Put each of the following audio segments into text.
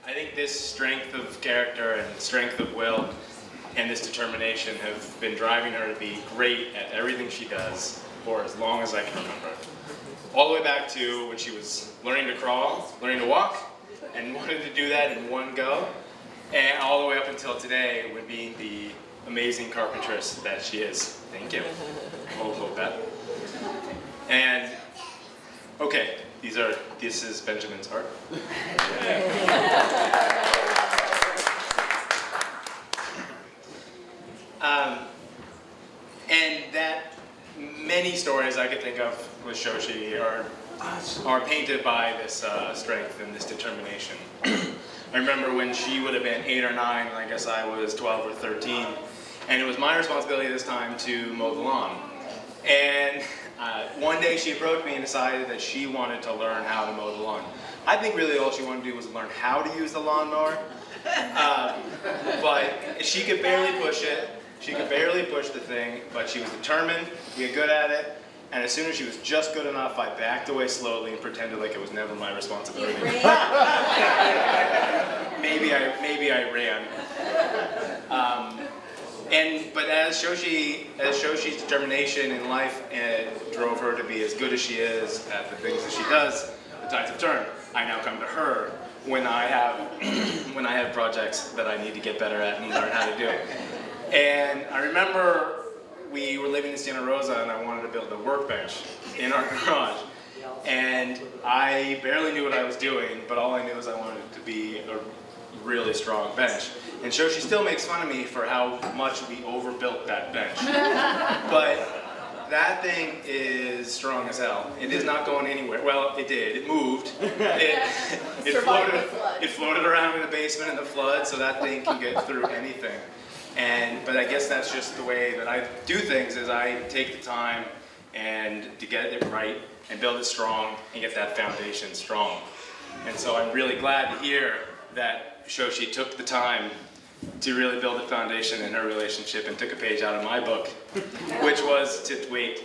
I think this strength of character and strength of will and this determination have been driving her to be great at everything she does for as long as I can remember. All the way back to when she was learning to crawl, learning to walk, and wanted to do that in one go, and all the way up until today when being the amazing carpentress that she is. Thank you. Hold that. And, okay, this is Benjamin's art. And that many stories I could think of with Shoshi are painted by this strength and this determination. I remember when she would have been 8 or 9, and I guess I was 12 or 13, and it was my responsibility this time to mow the lawn. And one day she approached me and decided that she wanted to learn how to mow the lawn. I think really all she wanted to do was learn how to use the lawnmower, but she could barely push it. She could barely push the thing, but she was determined to get good at it. And as soon as she was just good enough, I backed away slowly and pretended like it was never my responsibility. Maybe I ran. But as Shoshi's determination in life drove her to be as good as she is at the things that she does, the tides have turned. I now come to her when I have projects that I need to get better at and learn how to do. And I remember we were living in Santa Rosa and I wanted to build a workbench in our garage. And I barely knew what I was doing, but all I knew is I wanted it to be a really strong bench. And Shoshi still makes fun of me for how much we overbuilt that bench. But that thing is strong as hell. It is not going anywhere. Well, it did. It moved. It floated around in the basement in the flood, so that thing can get through anything. But I guess that's just the way that I do things, is I take the time and to get it right and build it strong and get that foundation strong. And so I'm really glad to hear that Shoshi took the time to really build a foundation in her relationship and took a page out of my book, which was to wait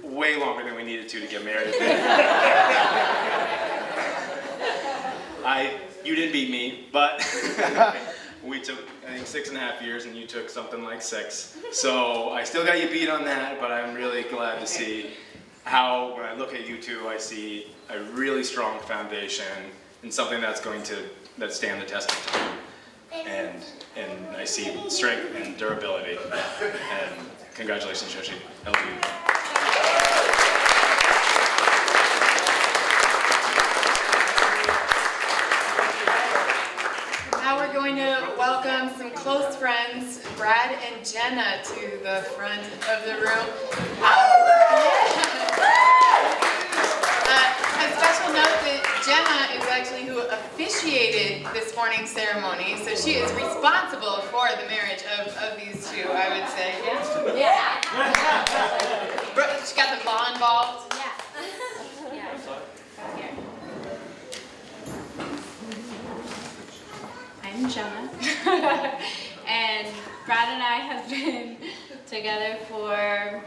way longer than we needed to get married. You didn't beat me, but we took, I think, 6.5 years, and you took something like 6. So I still got you beat on that, but I'm really glad to see how, when I look at you two, I see a really strong foundation and something that's going to stand the test of time. And I see strength and durability. And congratulations, Shoshi. I love you. Going to welcome some close friends, Brad and Jenna, to the front of the room. A special note that Jenna is actually who officiated this morning's ceremony, so she is responsible for the marriage of these two, I would say. Yeah. She got the law involved. Yeah. I'm Jenna, and Brad and I have been together for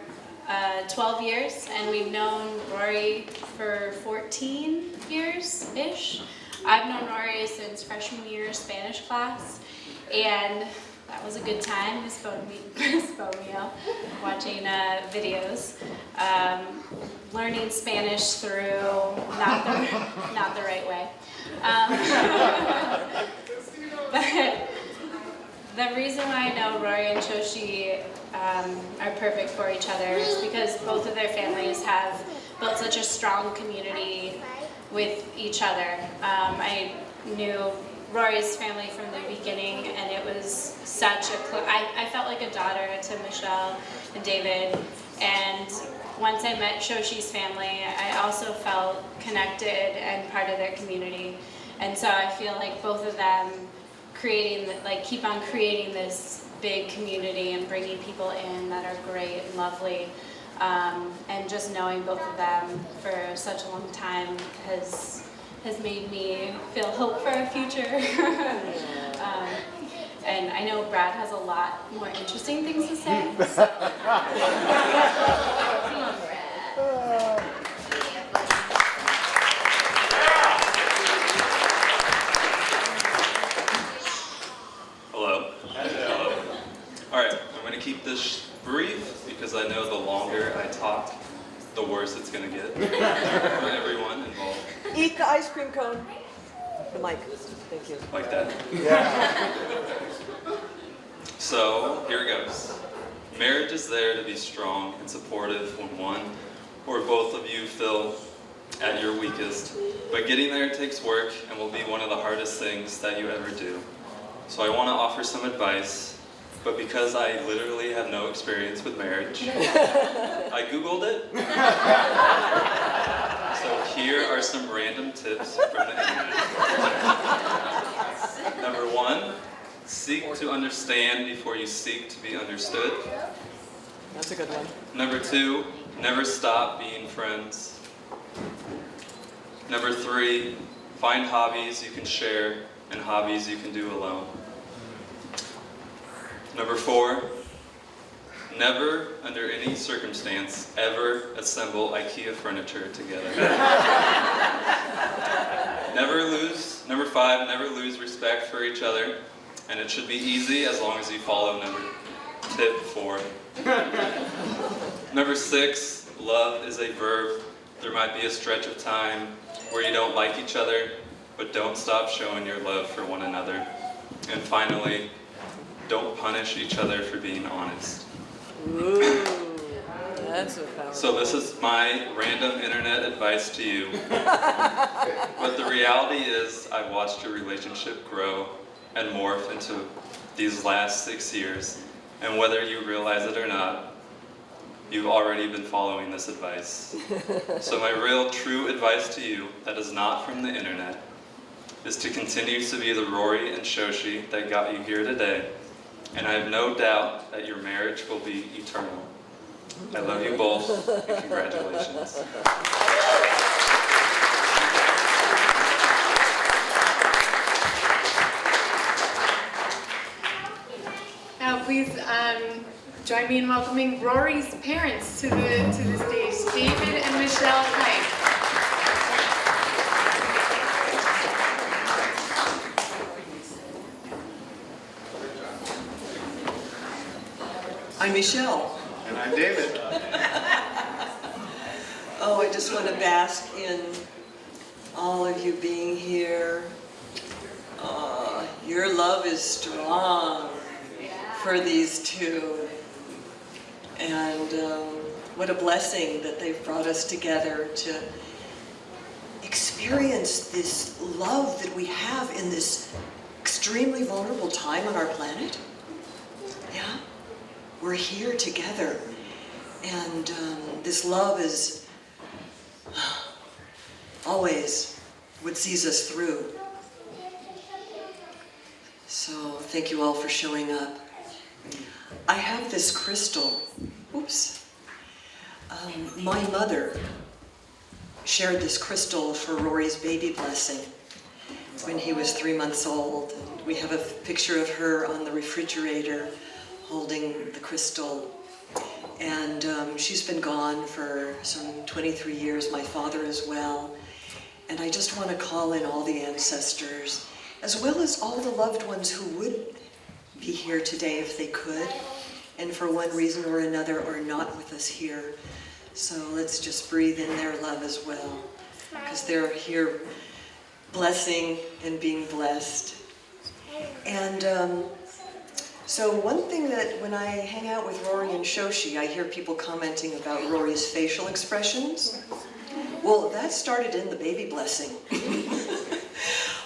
12 years, and we've known Rory for 14 years-ish. I've known Rory since freshman year Spanish class, and that was a good time. Miss Bomio, watching videos, learning Spanish through not the right way. But the reason why I know Rory and Shoshi are perfect for each other is because both of their families have built such a strong community with each other. I knew Rory's family from the beginning, and it was such a I felt like a daughter to Michelle and David. And once I met Shoshi's family, I also felt connected and part of their community. And so I feel like both of them keep on creating this big community and bringing people in that are great and lovely. And just knowing both of them for such a long time has made me feel hope for a future. And I know Brad has a lot more interesting things to say. So. Come on, Brad. worse it's going to get for everyone involved. Eat the ice cream cone. The mic. Thank you. Like that. So, here it goes. Marriage is there to be strong and supportive when one or both of you feel at your weakest. But getting there takes work and will be one of the hardest things that you ever do. So I want to offer some advice, but because I literally have no experience with marriage, I Googled it. So here are some random tips from the internet. Number 1, seek to understand before you seek to be understood. That's a good one. Number 2, never stop being friends. Number 3, find hobbies you can share and hobbies you can do alone. Number 4, never, under any circumstance, ever assemble IKEA furniture together. Number 5, never lose respect for each other, and it should be easy as long as you follow tip 4. Number 6, love is a verb. There might be a stretch of time where you don't like each other, but don't stop showing your love for one another. And finally, don't punish each other for being honest. Ooh, that's a powerful. So this is my random internet advice to you. But the reality is, I've watched your relationship grow and morph into these last 6 years. And whether you realize it or not, you've already been following this advice. So my real true advice to you, that is not from the internet, is to continue to be the Rory and Shoshi that got you here today. And I have no doubt that your marriage will be eternal. I love you both, and congratulations. Now, please join me in welcoming Rory's parents to the stage, David and Michelle Pike. I'm Michelle. And I'm David. Oh, I just want to bask in all of you being here. Your love is strong for these two. And what a blessing that they've brought us together to experience this love that we have in this extremely vulnerable time on our planet. Yeah? We're here together, and this love is always what sees us through. So thank you all for showing up. I have this crystal. Oops. My mother shared this crystal for Rory's baby blessing when he was 3 months old. And we have a picture of her on the refrigerator holding the crystal. And she's been gone for some 23 years, my father as well. And I just want to call in all the ancestors, as well as all the loved ones who would be here today if they could, and for one reason or another are not with us here. So let's just breathe in their love as well, because they're here blessing and being blessed. And so one thing that when I hang out with Rory and Shoshi, I hear people commenting about Rory's facial expressions. Well, that started in the baby blessing.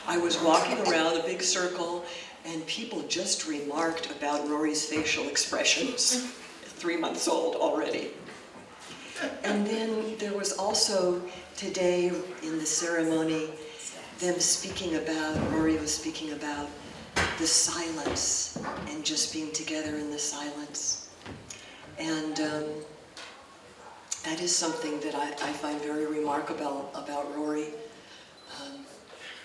I was walking around a big circle and people just remarked about Rory's facial expressions. 3 months old already. And then there was also today in the ceremony, them speaking about, Rory was speaking about the silence and just being together in the silence. And that is something that I find very remarkable about Rory.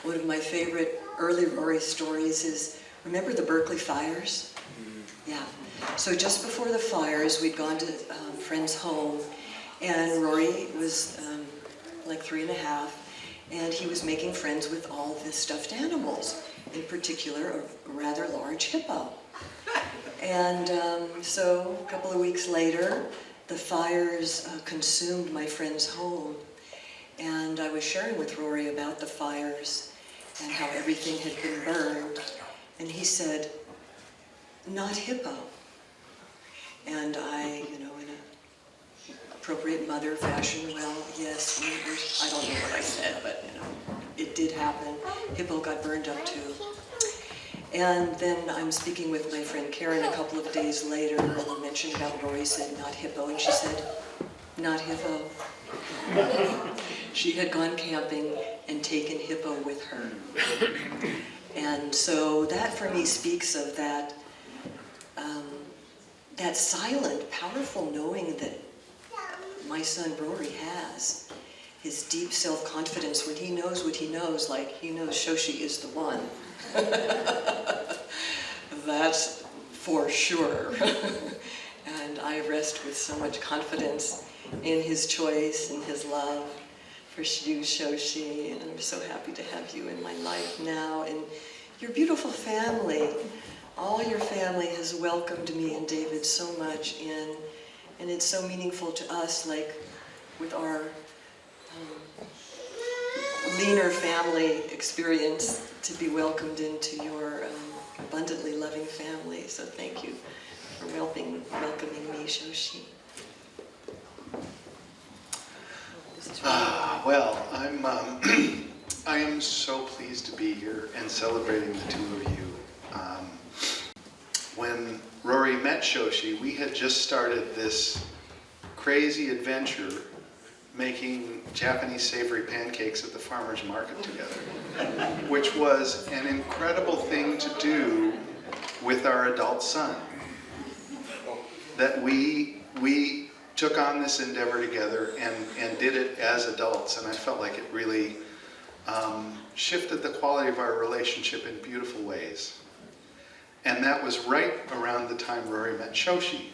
One of my favorite early Rory stories is, remember the Berkeley fires? Yeah. So just before the fires, we'd gone to a friend's home, and Rory was like 3 and a half, and he was making friends with all the stuffed animals, in particular a rather large hippo. And so a couple of weeks later, the fires consumed my friend's home. And I was sharing with Rory about the fires and how everything had been burned. And he said, "Not Hippo." And I, in an appropriate mother fashion, well, yes, I don't know what I said, but, it did happen. Hippo got burned up too. And then I'm speaking with my friend Karen a couple of days later, and I mentioned about Rory said, "Not Hippo," and she said, "Not Hippo." She had gone camping and taken Hippo with her. And so that for me speaks of that, that silent, powerful knowing that my son Rory has. His deep self-confidence when he knows what he knows, like he knows Shoshi is the one. That's for sure. And I rest with so much confidence in his choice and his love for you, Shoshi. And I'm so happy to have you in my life now. And your beautiful family. All your family has welcomed me and David so much in, and it's so meaningful to us, like with our leaner family experience, to be welcomed into your abundantly loving family. So thank you for welcoming me, Shoshi. Well, I am so pleased to be here and celebrating the two of you. When Rory met Shoshi, we had just started this crazy adventure making Japanese savory pancakes at the farmer's market together, which was an incredible thing to do with our adult son. That we took on this endeavor together and did it as adults, and I felt like it really shifted the quality of our relationship in beautiful ways. And that was right around the time Rory met Shoshi.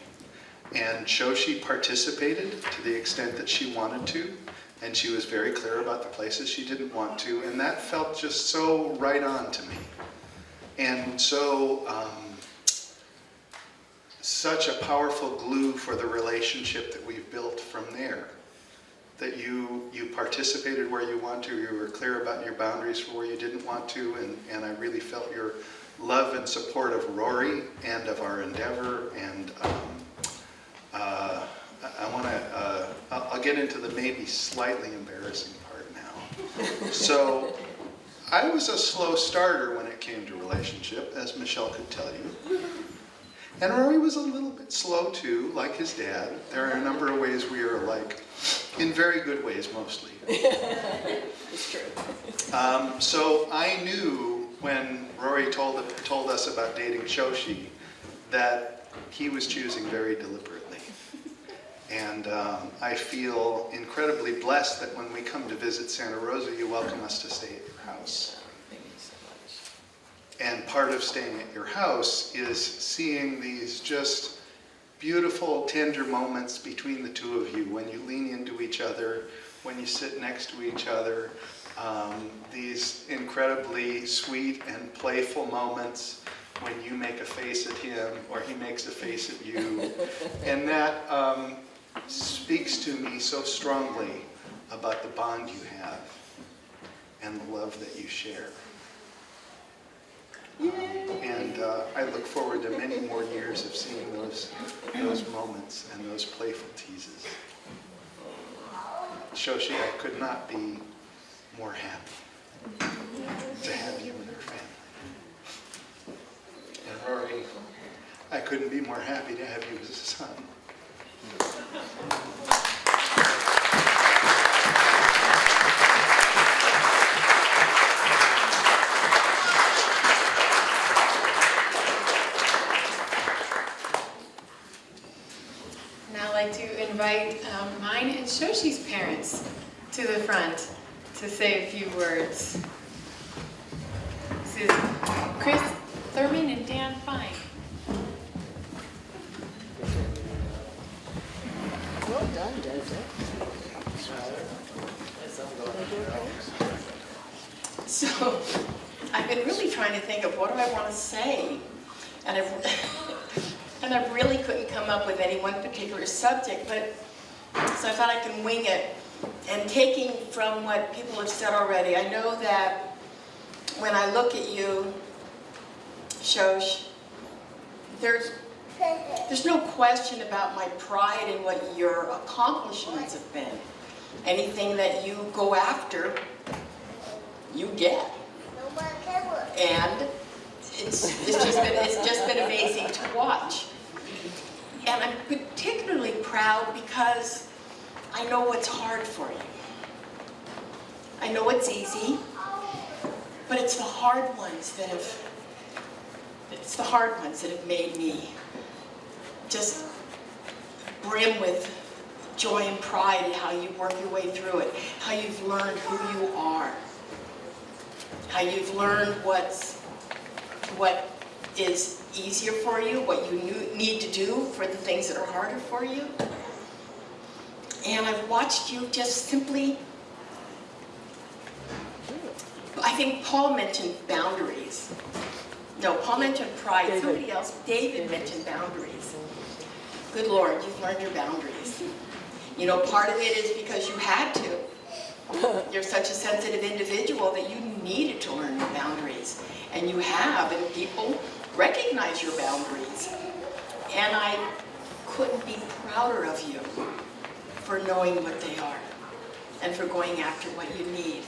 And Shoshi participated to the extent that she wanted to, and she was very clear about the places she didn't want to, and that felt just so right on to me. And so, such a powerful glue for the relationship that we've built from there. That you participated where you want to, you were clear about your boundaries for where you didn't want to, and I really felt your love and support of Rory and of our endeavor, and I'll get into the maybe slightly embarrassing part now. So, I was a slow starter when it came to relationship, as Michelle could tell you. And Rory was a little bit slow too, like his dad. There are a number of ways we are alike, in very good ways mostly. It's true. So I knew when Rory told us about dating Shoshi that he was choosing very deliberately. And I feel incredibly blessed that when we come to visit Santa Rosa, you welcome us to stay at your house. Thank you so much. And part of staying at your house is seeing these just beautiful, tender moments between the two of you, when you lean into each other, when you sit next to each other, these incredibly sweet and playful moments when you make a face at him or he makes a face at you. And that speaks to me so strongly about the bond you have and the love that you share. And I look forward to many more years of seeing those moments and those playful teases. Shoshi, I could not be more happy to have you in our family. And Rory, I couldn't be more happy to have you as a son. Now I'd like to invite mine and Shoshi's parents to the front to say a few words. This is Chris Thurman and Dan Fine. Well done, Joseph. So I've been really trying to think of what do I want to say, and And I really couldn't come up with any one particular subject, but so I thought I can wing it. And taking from what people have said already, I know that when I look at you, Shosh, there's no question about my pride in what your accomplishments have been. Anything that you go after, you get. And it's just been amazing to watch. And I'm particularly proud because I know what's hard for you. I know it's easy, but it's the hard ones that have made me just brim with joy and pride in how you work your way through it, how you've learned who you are, how you've learned what is easier for you, what you need to do for the things that are harder for you. And I've watched you just simply, I think Paul mentioned boundaries. No, Paul mentioned pride. David. Somebody else, David mentioned boundaries. Good Lord, you've learned your boundaries. You know, part of it is because you had to. You're such a sensitive individual that you needed to learn your boundaries. And you have, and people recognize your boundaries. And I couldn't be prouder of you for knowing what they are and for going after what you need.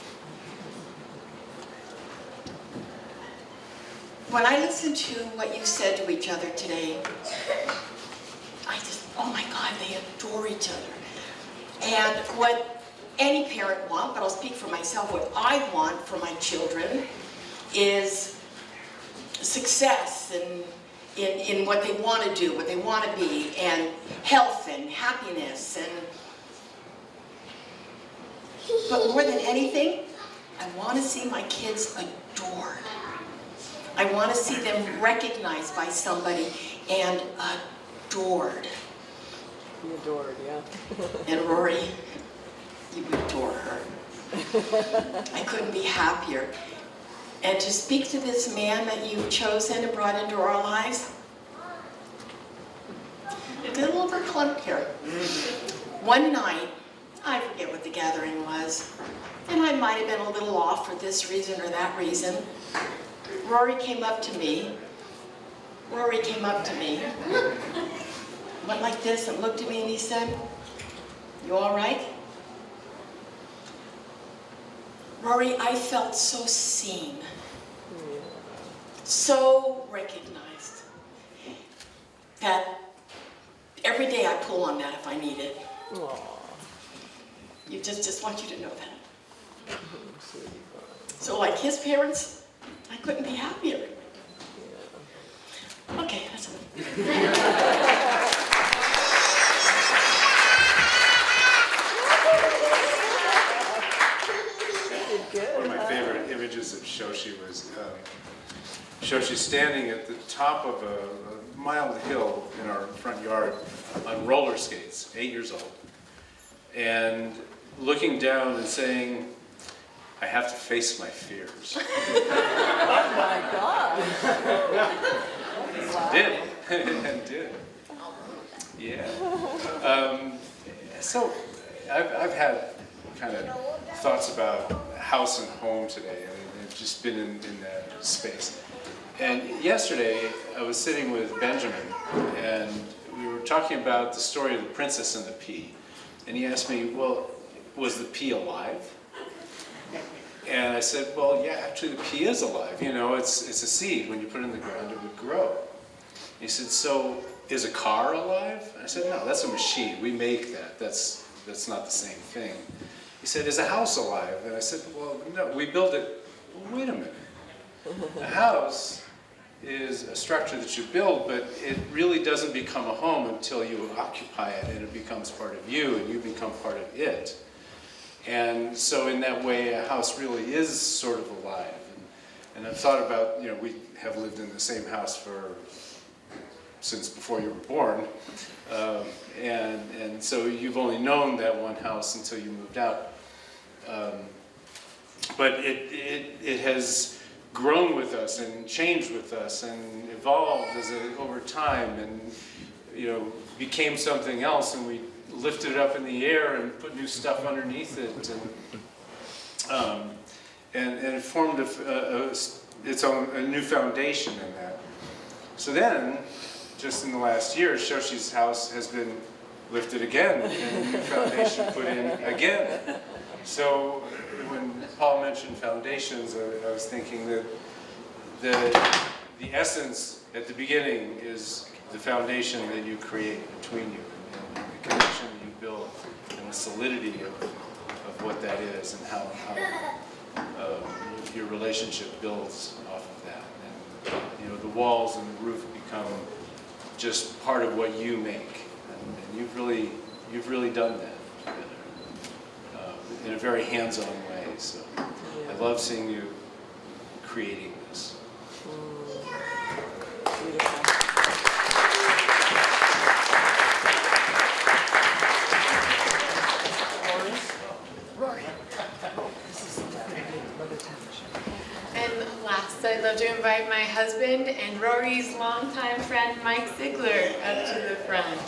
When I listen to what you said to each other today, I just, oh my God, they adore each other. And what any parent wants, but I'll speak for myself, what I want for my children is success in what they want to do, what they want to be, and health and happiness. But more than anything, I want to see my kids adored. I want to see them recognized by somebody and adored. You adored, yeah. And Rory, you adore her. I couldn't be happier. And to speak to this man that you've chosen and brought into our lives, a little overcloaked here. One night, I forget what the gathering was, and I might have been a little off for this reason or that reason. Rory came up to me. Went like this and looked at me and he said, "You all right?" Rory, I felt so seen, so recognized, that every day I pull on that if I need it. Aww. You just want you to know that. So like his parents, I couldn't be happier. Okay, that's enough. One of my favorite images of Shoshi was Shoshi standing at the top of a mild hill in our front yard on roller skates, 8 years old, and looking down and saying, "I have to face my fears." Oh my God. Did. And did. Yeah. So I've had kind of thoughts about house and home today, and I've just been in that space. And yesterday I was sitting with Benjamin, and we were talking about the story of the princess and the pea. And he asked me, "Well, was the pea alive?" And I said, "Well, yeah, actually the pea is alive. You know, it's a seed. When you put it in the ground, it would grow." He said, "So is a car alive?" I said, "No, that's a machine. We make that. That's not the same thing." He said, "Is a house alive?" And I said, "Well, no, we build it." Well, wait a minute. A house is a structure that you build, but it really doesn't become a home until you occupy it and it becomes part of you and you become part of it. And so in that way, a house really is sort of alive. And I've thought about, you know, we have lived in the same house since before you were born. And so you've only known that one house until you moved out. But it has grown with us and changed with us and evolved over time. became something else, and we lifted it up in the air and put new stuff underneath it, and it formed a new foundation in that. So then, just in the last year, Shoshi's house has been lifted again and a new foundation put in again. So when Paul mentioned foundations, I was thinking that the essence at the beginning is the foundation that you create between you, and the connection that you build, and the solidity of what that is, and how your relationship builds off of that. And the walls and the roof become just part of what you make, and you've really done that together in a very hands-on way. So I love seeing you creating this. Beautiful. Rory. And last, I'd love to invite my husband and Rory's longtime friend, Mike Ziegler, up to the front.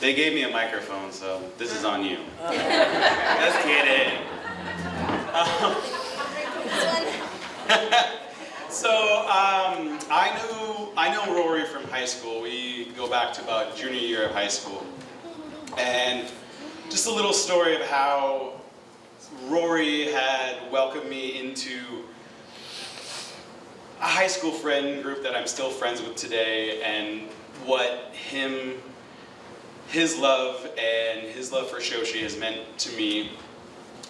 They gave me a microphone, so this is on you. Just kidding. I know Rory from high school. We go back to about junior year of high school. And just a little story of how Rory had welcomed me into a high school friend group that I'm still friends with today, and what his love for Shoshi has meant to me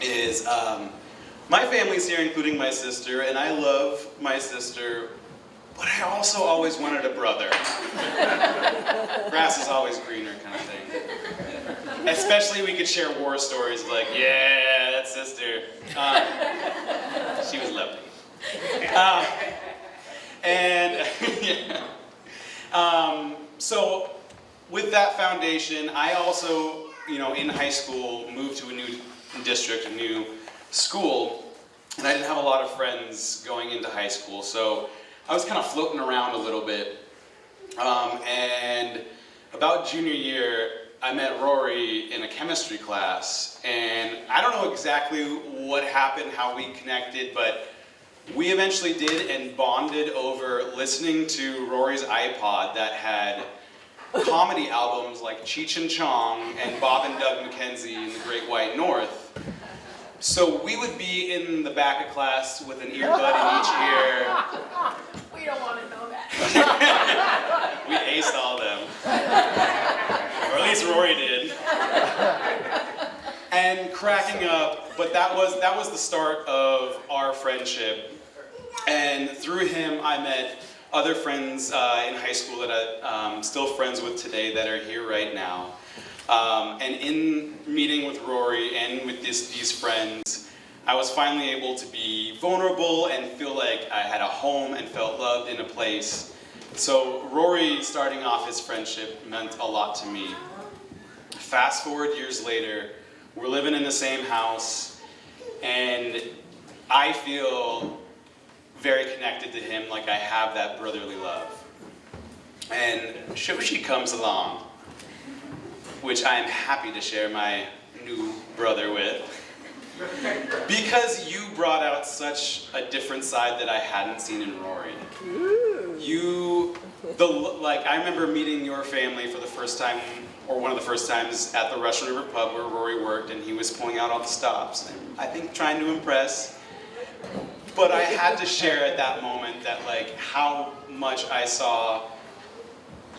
is, my family's here, including my sister, and I love my sister, but I also always wanted a brother. Grass is always greener kind of thing. Especially we could share war stories like, yeah, that sister. She was lovely. So with that foundation, I also, in high school, moved to a new district, a new school, and I didn't have a lot of friends going into high school, so I was kind of floating around a little bit. And about junior year, I met Rory in a chemistry class, and I don't know exactly what happened, how we connected, but we eventually did and bonded over listening to Rory's iPod that had comedy albums like Cheech and Chong and Bob and Doug McKenzie and the Great White North. So we would be in the back of class with an earbud in each ear. We don't want to know that. We aced all of them. Or at least Rory did. And cracking up, but that was the start of our friendship. And through him, I met other friends in high school that I'm still friends with today that are here right now. And in meeting with Rory and with these friends, I was finally able to be vulnerable and feel like I had a home and felt loved in a place. So Rory starting off his friendship meant a lot to me. Fast forward years later, we're living in the same house, and I feel very connected to him, like I have that brotherly love. And Shoshi comes along, which I am happy to share my new brother with, because you brought out such a different side that I hadn't seen in Rory. I remember meeting your family for the first time, or one of the first times, at the Russian River pub where Rory worked, and he was pulling out all the stops, and I think trying to impress. But I had to share at that moment that, like, how much I saw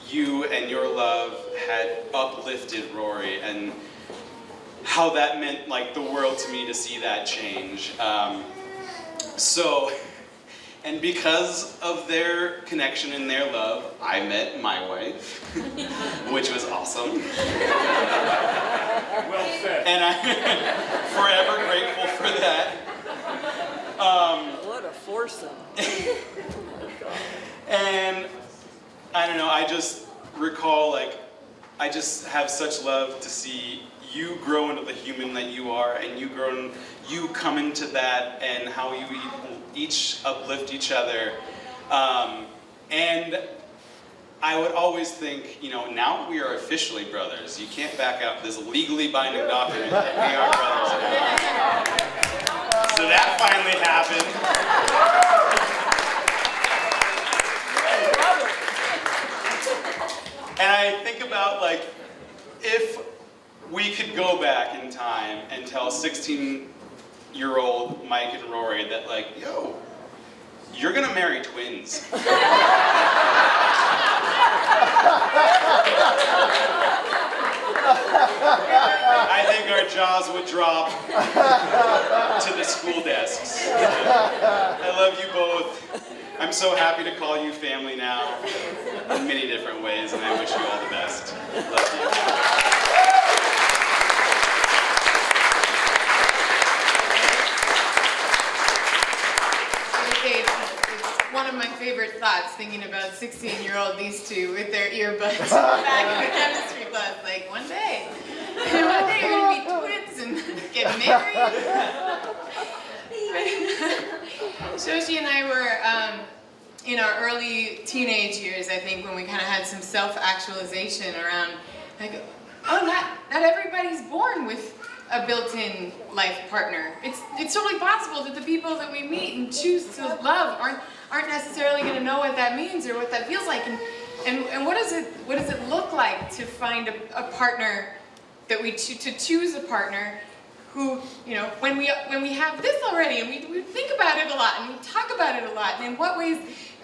you and your love had uplifted Rory, and how that meant, like, the world to me to see that change. And because of their connection and their love, I met my wife, which was awesome. Well said. And I'm forever grateful for that. What a foursome. And I don't know, I just recall, like, I just have such love to see you grow into the human that you are, and you come into that, and how you each uplift each other. And I would always think, now we are officially brothers. You can't back out this legally binding document that we are brothers now. So that finally happened. And I think about, like, if we could go back in time and tell 16-year-old Mike and Rory that, like, yo, you're gonna marry twins. I think our jaws would drop to the school desks. I love you both. I'm so happy to call you family now in many different ways, and I wish you all the best. Love you. It's one of my favorite thoughts, thinking about 16-year-old these two with their earbuds back in the chemistry class. Like, one day you're gonna be twins and get married. Shoshi and I were in our early teenage years, I think, when we kind of had some self-actualization around, like, oh, not everybody's born with a built-in life partner. It's totally possible that the people that we meet and choose to love aren't necessarily going to know what that means or what that feels like. And what does it look like to find a partner that to choose a partner who, when we have this already, and we think about it a lot and we talk about it a lot, and in what ways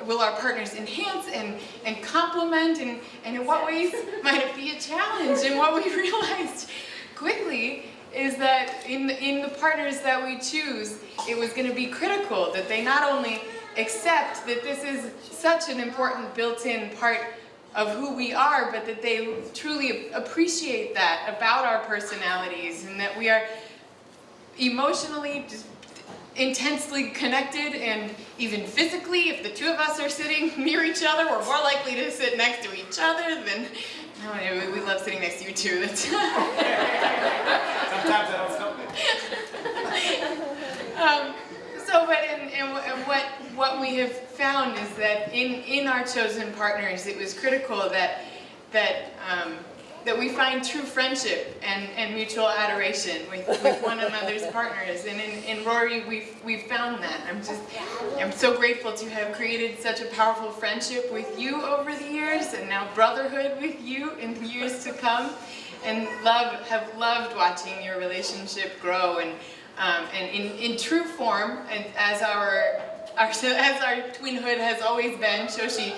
will our partners enhance and complement, and in what ways might it be a challenge? And what we realized quickly is that in the partners that we choose, it was going to be critical that they not only accept that this is such an important built-in part of who we are, but that they truly appreciate that about our personalities, and that we are emotionally just intensely connected, and even physically, if the two of us are sitting near each other, we're more likely to sit next to each other than... No, anyway, we love sitting next to you too. That's Sometimes I don't stop it. What we have found is that in our chosen partners, it was critical that we find true friendship and mutual adoration with one another's partners. And in Rory, we've found that. I'm so grateful to have created such a powerful friendship with you over the years, and now brotherhood with you in the years to come. And have loved watching your relationship grow, and in true form, and as our twinhood has always been. Shoshi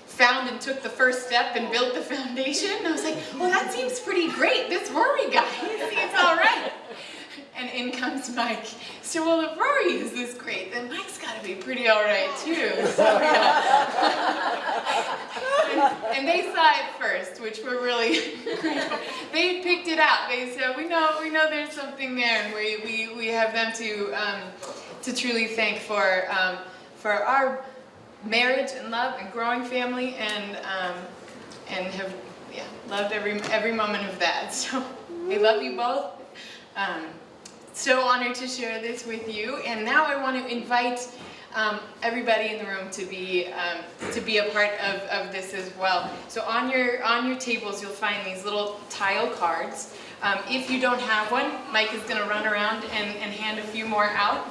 found and took the first step and built the foundation. And I was like, well, that seems pretty great. This Rory guy, he seems all right. And in comes Mike. So, well, if Rory is this great, then Mike's got to be pretty all right too. So, and they saw it first, which we're really grateful. They picked it out. They said, we know there's something there, and we have them to truly thank for our marriage and love and growing family, and have loved every moment of that. So I love you both. So honored to share this with you, and now I want to invite everybody in the room to be a part of this as well. So on your tables you'll find these little tile cards. If you don't have one, Mike is going to run around and hand a few more out.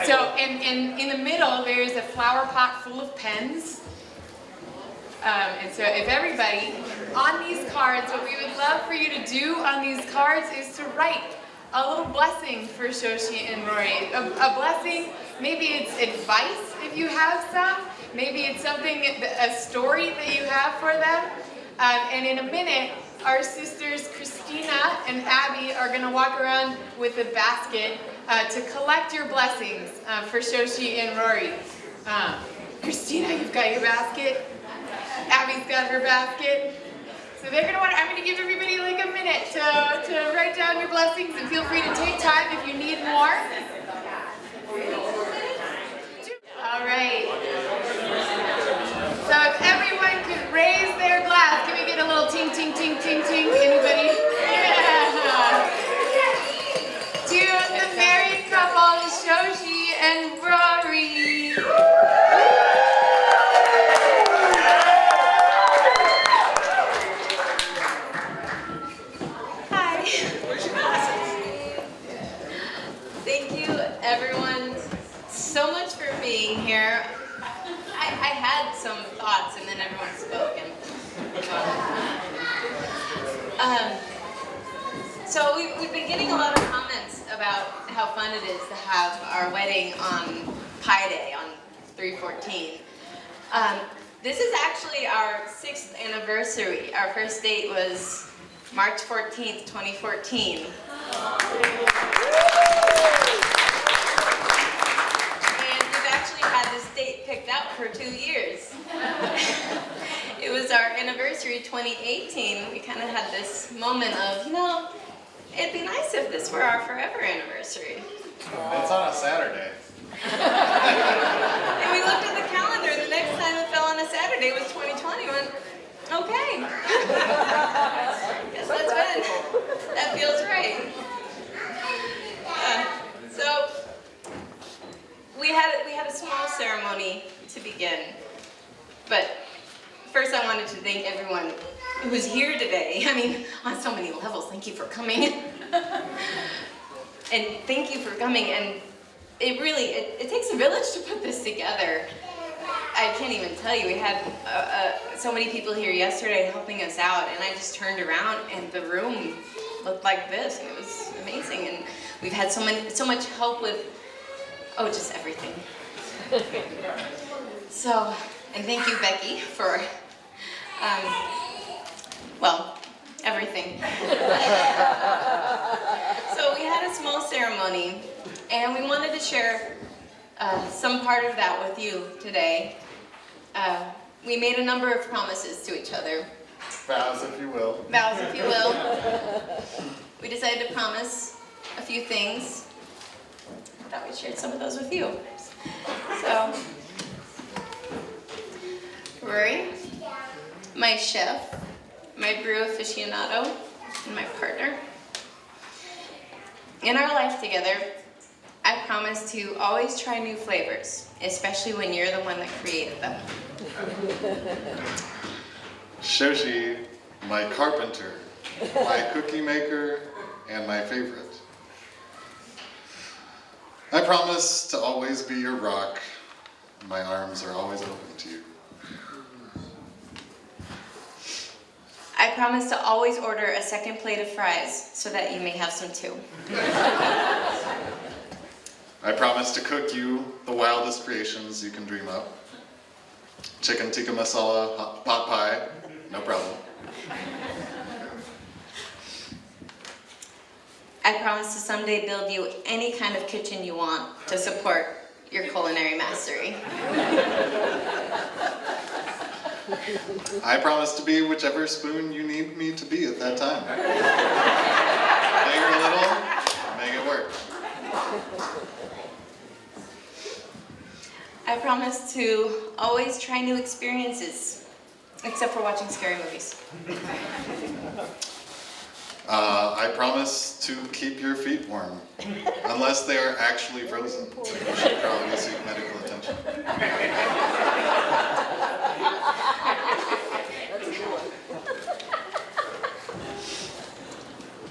So, and in the middle, there's a flower pot full of pens. And so if everybody, on these cards, what we would love for you to do on these cards is to write a little blessing for Shoshi and Rory. A blessing, maybe it's advice if you have some. Maybe it's something, a story that you have for them. And in a minute, our sisters Christina and Abby are going to walk around with a basket to collect your blessings for Shoshi and Rory. Christina, you've got your basket. Abby's got her basket. So they're going to I'm going to give everybody like a minute to write down your blessings, and feel free to take time if you need more. All right. So if everyone could raise their glass, can we get a little ting, ting, ting? tink, tink, tink. Anybody? Yeah. To the married couple, Shoshi and Rory. Hi. Thank you, everyone, so much for being here. I had some thoughts, and then everyone spoke. So we've been getting a lot of comments about how fun it is to have our wedding on Pi Day, on 3/14. This is actually our 6th anniversary. Our first date was March 14th, 2014. And we've actually had this date picked out for 2 years. It was our anniversary 2018. We kind of had this moment of, it'd be nice if this were our forever anniversary. It's on a Saturday. And we looked at the calendar, the next time it fell on a Saturday was 2020. We went, okay. Guess that's good. That feels right. So we had a small ceremony to begin, but first I wanted to thank everyone who's here today. I mean, on so many levels, thank you for coming. And thank you for coming, and it really, it takes a village to put this together. I can't even tell you, we had so many people here yesterday helping us out, and I just turned around and the room looked like this, and it was amazing. And we've had so much help with, just everything. So, and thank you, Becky, for, everything. So we had a small ceremony, and we wanted to share some part of that with you today. We made a number of promises to each other. Vows, if you will. Vows, if you will. We decided to promise a few things. I thought we shared some of those with you. So, Rory, my chef, my brew aficionado, and my partner. In our life together, I promise to always try new flavors, especially when you're the one that created them. Shoshi, my carpenter, my cookie maker, and my favorite. I promise to always be your rock. My arms are always open to you. I promise to always order a second plate of fries so that you may have some too. I promise to cook you the wildest creations you can dream up. Chicken tikka masala, pot pie, no problem. I promise to someday build you any kind of kitchen you want to support your culinary mastery. I promise to be whichever spoon you need me to be at that time. Big or little, make it work. I promise to always try new experiences, except for watching scary movies. I promise to keep your feet warm, unless they are actually frozen. You should probably seek medical attention.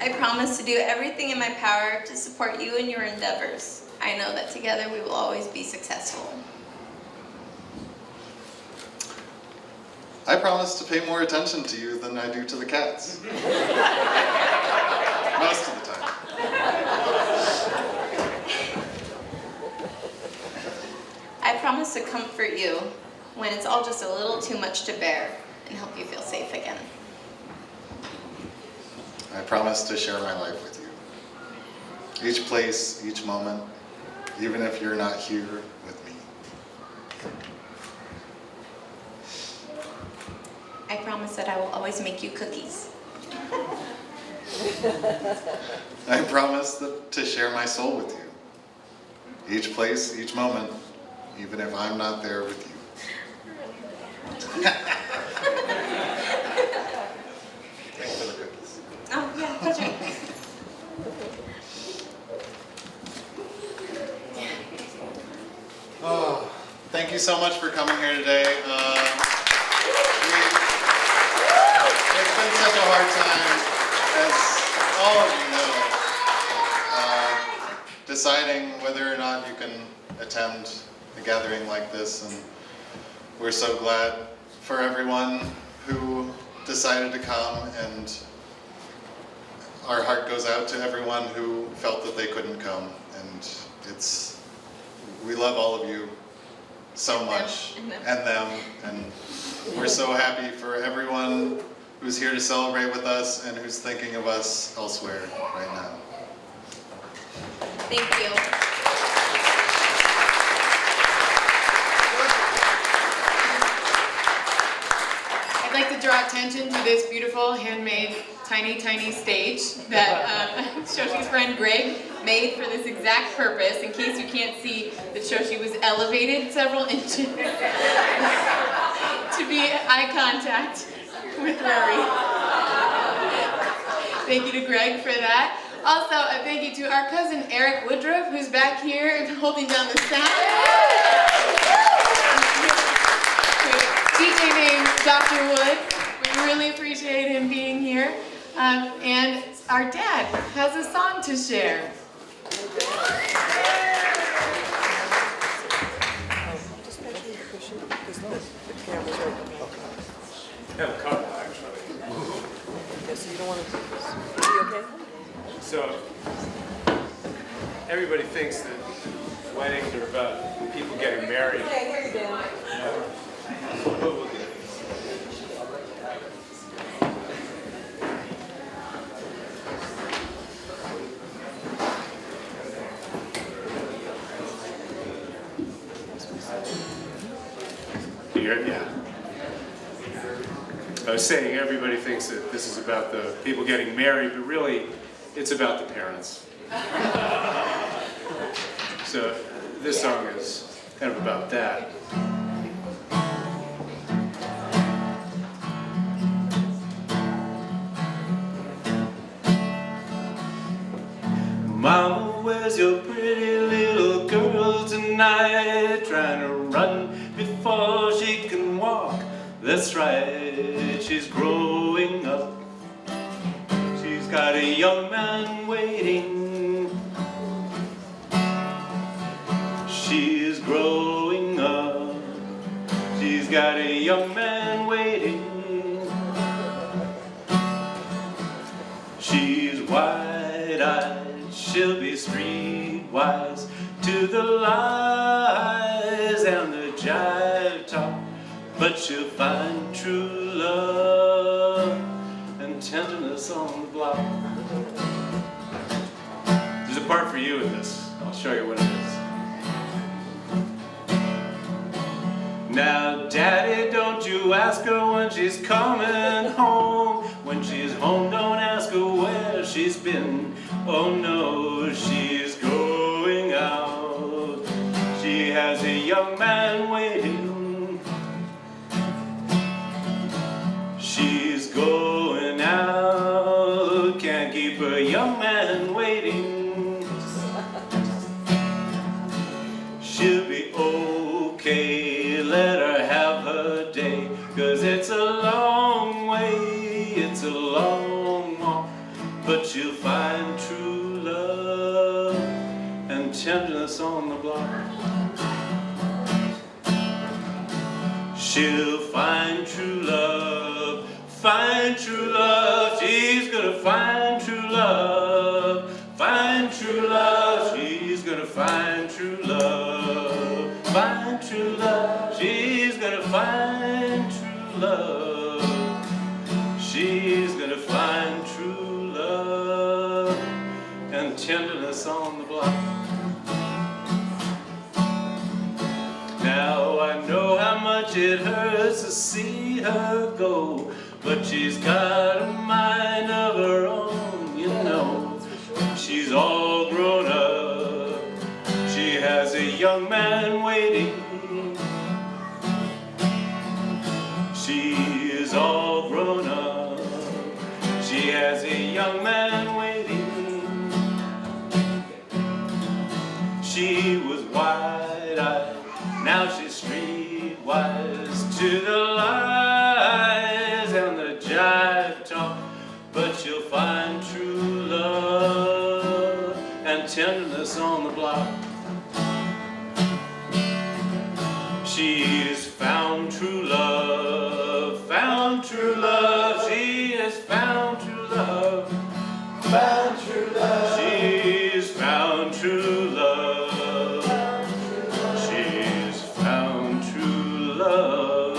I promise to do everything in my power to support you in your endeavors. I know that together we will always be successful. I promise to pay more attention to you than I do to the cats. Most of the time. I promise to comfort you when it's all just a little too much to bear and help you feel safe again. I promise to share my life with you. Each place, each moment, even if you're not here with me. I promise that I will always make you cookies. I promise to share my soul with you. Each place, each moment, even if I'm not there with you. thank you so much for coming here today. It's been such a hard time, as all of you know, deciding whether or not you can attend a gathering like this, and we're so glad for everyone who decided to come, and our heart goes out to everyone who felt that they couldn't come, and we love all of you so much, and them, and we're so happy for everyone who's here to celebrate with us and who's thinking of us elsewhere right now. Thank you. I'd like to draw attention to this beautiful handmade tiny stage that Shoshi's friend Greg made for this exact purpose, in case you can't see that Shoshi was elevated several inches to be eye contact with Rory. Thank you to Greg for that. Also, a thank you to our cousin Eric Woodruff, who's back here holding down the sound. DJ named Dr. Wood. We really appreciate him being here. And our dad has a song to share. I have a couple, actually. Yeah, so you don't want to take this. Are you okay? So, everybody thinks that weddings are about people getting married. Okay, here you go. Yeah. I was saying everybody thinks that this is about the people getting married, but really it's about the parents. So this song is kind of about that. Mama, where's your pretty little girl tonight? Trying to run before she can walk. That's right, she's growing up. She's got a young man waiting. She's growing up. She's got a young man waiting. She's wide-eyed. She'll be streetwise to the lies and the jive talk, but she'll find true love and tenderness on the block. There's a part for you in this. I'll show you what it is. Now, Daddy, don't you ask her when she's coming home. When she's home, don't ask her where she's been. Oh no, she's going out. She has a young man waiting. She's going out. Can't keep her young man waiting. She'll be okay, let her have her day. 'Cause it's a long way, it's a long walk, but she'll find true love and tenderness on the block. She'll find true love, find true love. She's gonna find true love, find true love. She's gonna find true love, find true love. She's gonna find true love. She's gonna find true love and tenderness on the block. Now I know how much it hurts to see her go, but she's got a mind of her own, you know. She's all grown up. She has a young man waiting. She is all grown up. She has a young man waiting. She was wide-eyed, now she's street that you'll find true love and tenderness on the block. She's found true love, found true love. She has found true love, found true love. She's found true love. She's found true love.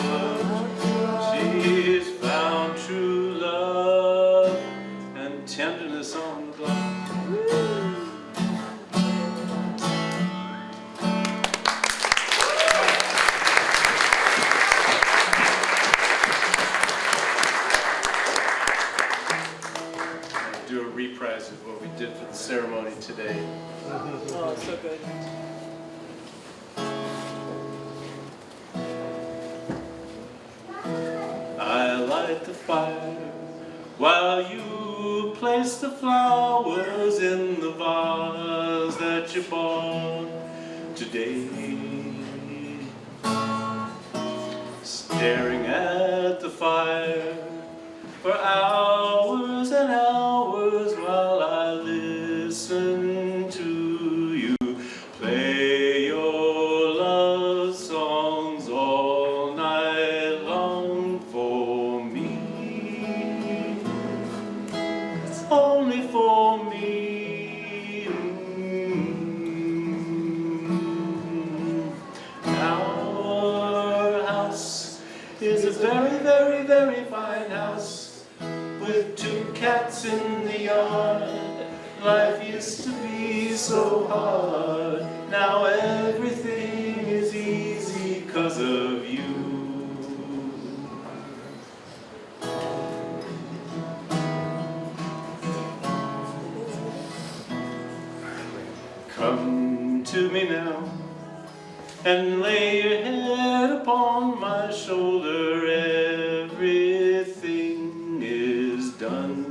She's found true love and tenderness on the block. Do a reprise of what we did for the ceremony today. Oh, it's so good. I light the fire while you place the flowers in the vase that you bought today. Staring at the fire for hours and hours while I listen to you play your love songs all night long for me, only for me. Our house is a very, very, very fine house with 2 cats in the yard. Life used to be so hard. Now everything is easy 'cause of you. Come to me now and lay your head upon my shoulder. Everything is done.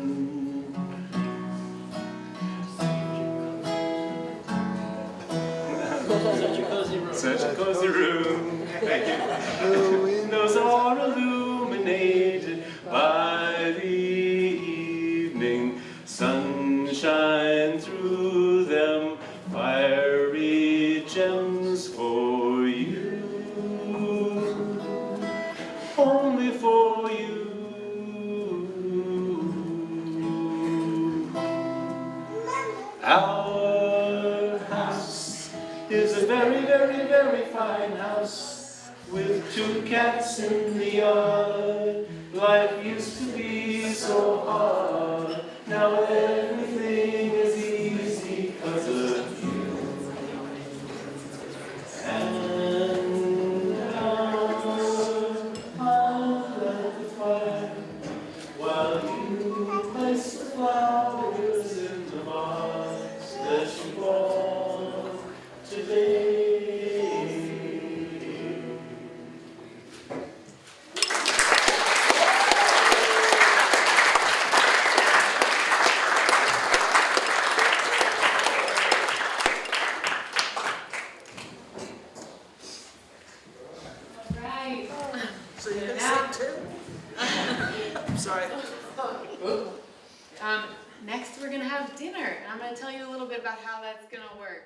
Such a cozy room. Thank you. The windows are illuminated by the evening sunshine through them. Fiery gems for you, only for you. Our house is a very, very, very fine house with 2 cats in the yard. Life used to be so hard. Now everything is easy 'cause of you. And I'll light the fire while you place the flowers in the vase that you bought today. Right. So you're going to sing too? I'm sorry. Next we're gonna have dinner, and I'm gonna tell you a little bit about how that's gonna work.